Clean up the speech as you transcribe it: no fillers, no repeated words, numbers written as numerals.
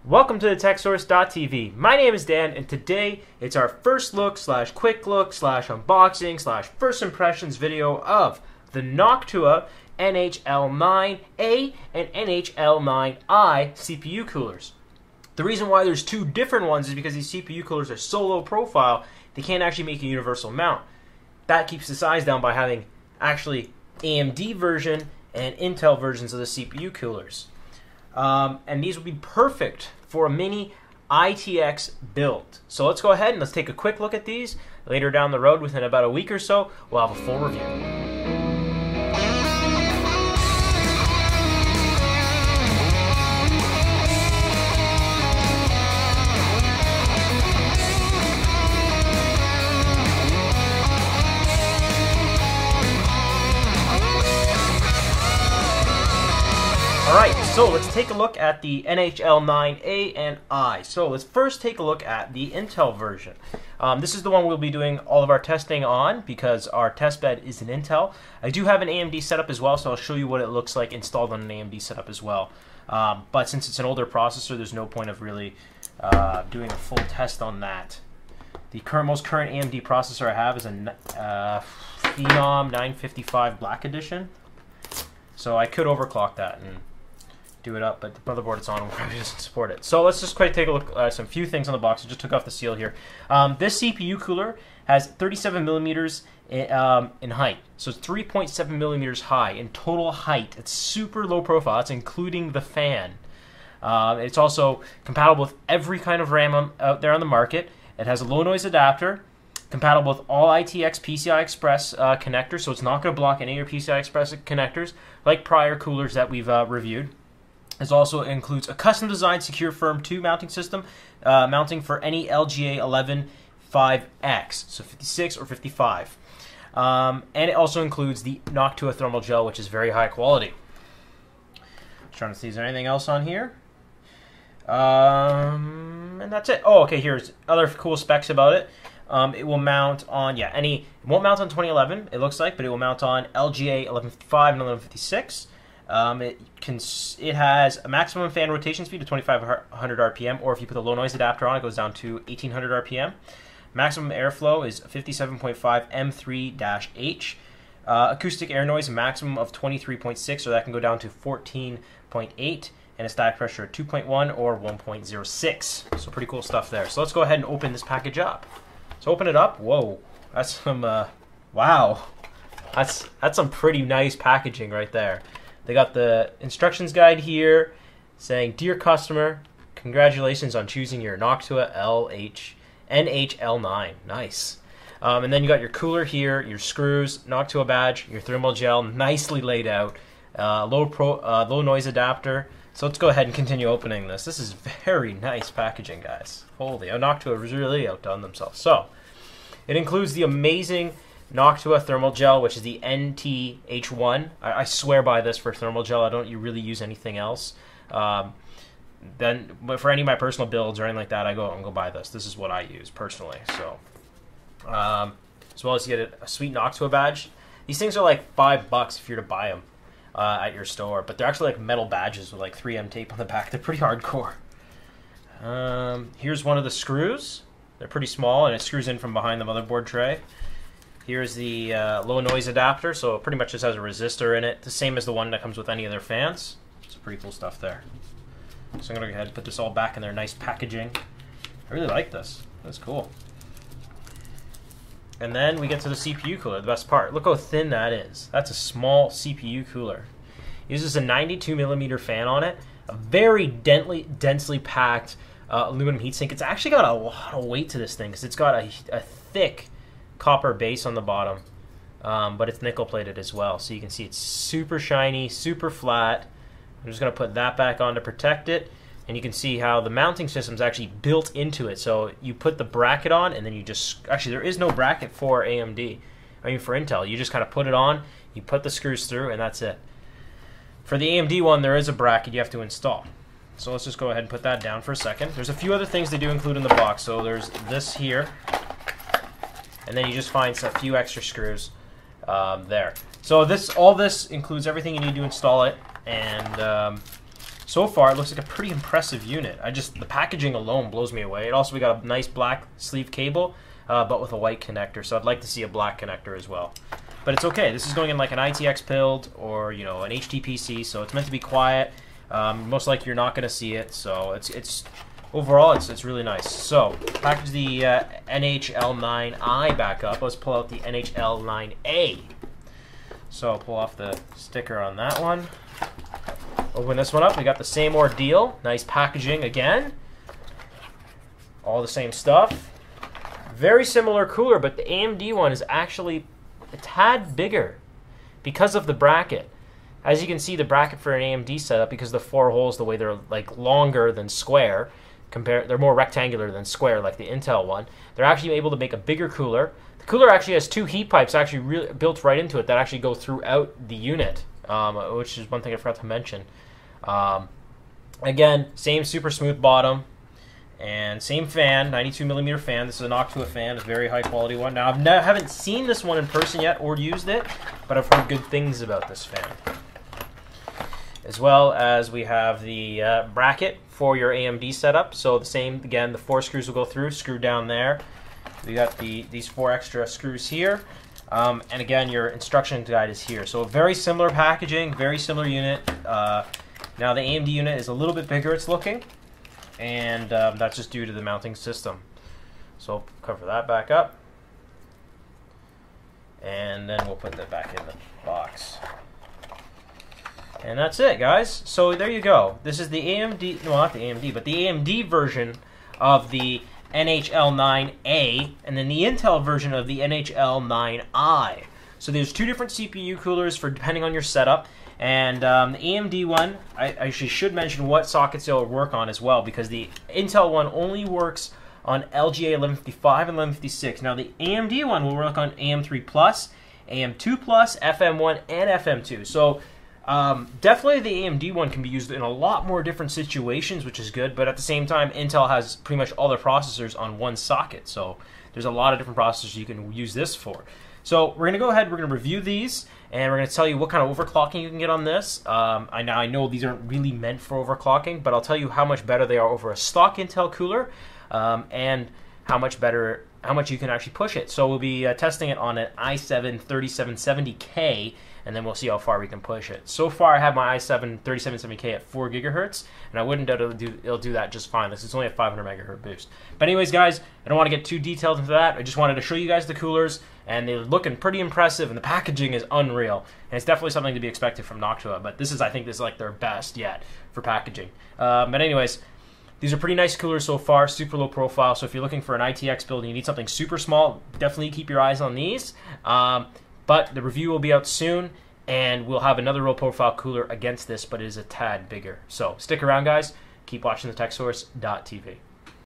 Welcome to the TechSource.tv. My name is Dan, and today it's our first look / quick look / unboxing / first impressions video of the Noctua NH-L9A and NH-L9I CPU coolers. The reason why there's two different ones is because these CPU coolers are so low profile, they can't actually make a universal mount. That keeps the size down by having actually AMD version and Intel versions of the CPU coolers. And these would be perfect for a mini ITX build. So let's go ahead and let's take a quick look at these. Later down the road, within about a week or so, we'll have a full review. Alright, so let's take a look at the NH-L9A and I. So let's first take a look at the Intel version. This is the one we'll be doing all of our testing on because our test bed is an Intel. I do have an AMD setup as well, so I'll show you what it looks like installed on an AMD setup as well. But since it's an older processor, there's no point of really doing a full test on that. The most current AMD processor I have is a Phenom 955 Black Edition. So I could overclock that and do it up, but the motherboard it's on probably doesn't support it. So let's just quick take a look at some few things on the box. I just took off the seal here. This CPU cooler has 37 millimeters in height, so it's 3.7 millimeters high in total height. It's super low profile. It's including the fan. It's also compatible with every kind of RAM out there on the market. It has a low noise adapter, compatible with all ITX PCI Express connectors, so it's not going to block any of your PCI Express connectors like prior coolers that we've reviewed. It also includes a custom-designed secure firm 2 mounting system, mounting for any LGA 11.5X, so 56 or 55. And it also includes the Noctua thermal gel, which is very high quality. Just trying to see, is there anything else on here? And that's it. Oh, okay, here's other cool specs about it. It will mount on, it won't mount on 2011, it looks like, but it will mount on LGA 1155 and 1156. It has a maximum fan rotation speed of 2500 RPM, or if you put the low noise adapter on, it goes down to 1800 RPM. Maximum airflow is 57.5 M3-H. Acoustic air noise, maximum of 23.6, so that can go down to 14.8. And a static pressure of 2.1 or 1.06. So pretty cool stuff there. So let's go ahead and open this package up. So open it up. Whoa, that's some, wow. That's some pretty nice packaging right there. They got the instructions guide here saying, "Dear customer, congratulations on choosing your Noctua NH-L9." Nice. And then you got your cooler here, your screws, Noctua badge, your thermal gel, nicely laid out, low noise adapter. So let's go ahead and continue opening this. This is very nice packaging, guys. Holy, Noctua has really outdone themselves. So it includes the amazing Noctua thermal gel, which is the NT-H1. I swear by this for thermal gel. I don't really use anything else. But for any of my personal builds or anything like that, I'm go buy this. This is what I use personally. So as well as you get a sweet Noctua badge. These things are like $5 if you're to buy them at your store, but they're actually like metal badges with like 3M tape on the back. They're pretty hardcore. Here's one of the screws. They're pretty small, and it screws in from behind the motherboard tray. Here's the low noise adapter, so it pretty much just has a resistor in it, the same as the one that comes with any of their fans. It's pretty cool stuff there. So I'm going to go ahead and put this all back in their nice packaging. I really like this. That's cool. And then we get to the CPU cooler, the best part. Look how thin that is. That's a small CPU cooler. It uses a 92 millimeter fan on it, a very densely packed aluminum heatsink. It's actually got a lot of weight to this thing because it's got a thick copper base on the bottom, but it's nickel plated as well. So you can see it's super shiny, super flat. I'm just going to put that back on to protect it. And you can see how the mounting system is actually built into it. So you put the bracket on, and then you just... Actually, there is no bracket for AMD. I mean, for Intel. You just kind of put it on, you put the screws through, and that's it. For the AMD one, there is a bracket you have to install. So let's just go ahead and put that down for a second. There's a few other things they do include in the box. So there's this here. And then you just find a few extra screws there. So all this includes everything you need to install it. And so far it looks like a pretty impressive unit. The packaging alone blows me away. It also, we got a nice black sleeve cable, but with a white connector, so I'd like to see a black connector as well. But it's okay. This is going in like an ITX build or, you know, an HTPC, so it's meant to be quiet. Most likely you're not going to see it, so it's overall it's really nice. So package the NH-L9I back up. Let's pull out the NH-L9A. So I'll pull off the sticker on that one. Open this one up. We got the same ordeal. Nice packaging again. All the same stuff. Very similar cooler, but the AMD one is actually a tad bigger because of the bracket. As you can see, the bracket for an AMD setup, because the 4 holes, the way they're like longer than square, they're more rectangular than square like the Intel one. They're actually able to make a bigger cooler. The cooler actually has 2 heat pipes actually built right into it that actually go throughout the unit, which is one thing I forgot to mention. Again, same super smooth bottom and same fan, 92mm fan. This is a Noctua fan, a very high quality one. Now I haven't seen this one in person yet or used it, but I've heard good things about this fan. As well as we have the bracket for your AMD setup. So the same, again, the 4 screws will go through, screw down there. We got these 4 extra screws here. And again, your instruction guide is here. So very similar packaging, very similar unit. Now the AMD unit is a little bit bigger, it's looking, and that's just due to the mounting system. So I'll cover that back up, and then we'll put that back in the box. And that's it, guys. So there you go. This is the AMD, well, not the AMD, but the AMD version of the NH-L9A, and then the Intel version of the NH-L9I. So there's 2 different CPU coolers for depending on your setup. And the AMD one, I actually should mention what sockets it'll work on as well, because the Intel one only works on LGA 1155 and 1156. Now the AMD one will work on AM3+, AM2+, FM1, and FM2. So definitely the AMD one can be used in a lot more different situations, which is good, but at the same time, Intel has pretty much all their processors on one socket, so there's a lot of different processors you can use this for. So we're going to go ahead, we're going to review these, and we're going to tell you what kind of overclocking you can get on this. I know these aren't really meant for overclocking, but I'll tell you how much better they are over a stock Intel cooler, and how much you can actually push it. So we'll be testing it on an i7 3770K, and then we'll see how far we can push it. So far, I have my i7 3770K at 4 GHz, and I wouldn't doubt it'll do that just fine. This is only a 500 MHz boost. But anyways, guys, I don't want to get too detailed into that. I just wanted to show you guys the coolers, and they're looking pretty impressive, and the packaging is unreal. And it's definitely something to be expected from Noctua, but I think this is like their best yet for packaging. But anyways, these are pretty nice coolers so far, super low profile. So if you're looking for an ITX build and you need something super small, definitely keep your eyes on these. But the review will be out soon, and we'll have another low profile cooler against this, but it is a tad bigger. So stick around, guys. Keep watching the TechSource.tv.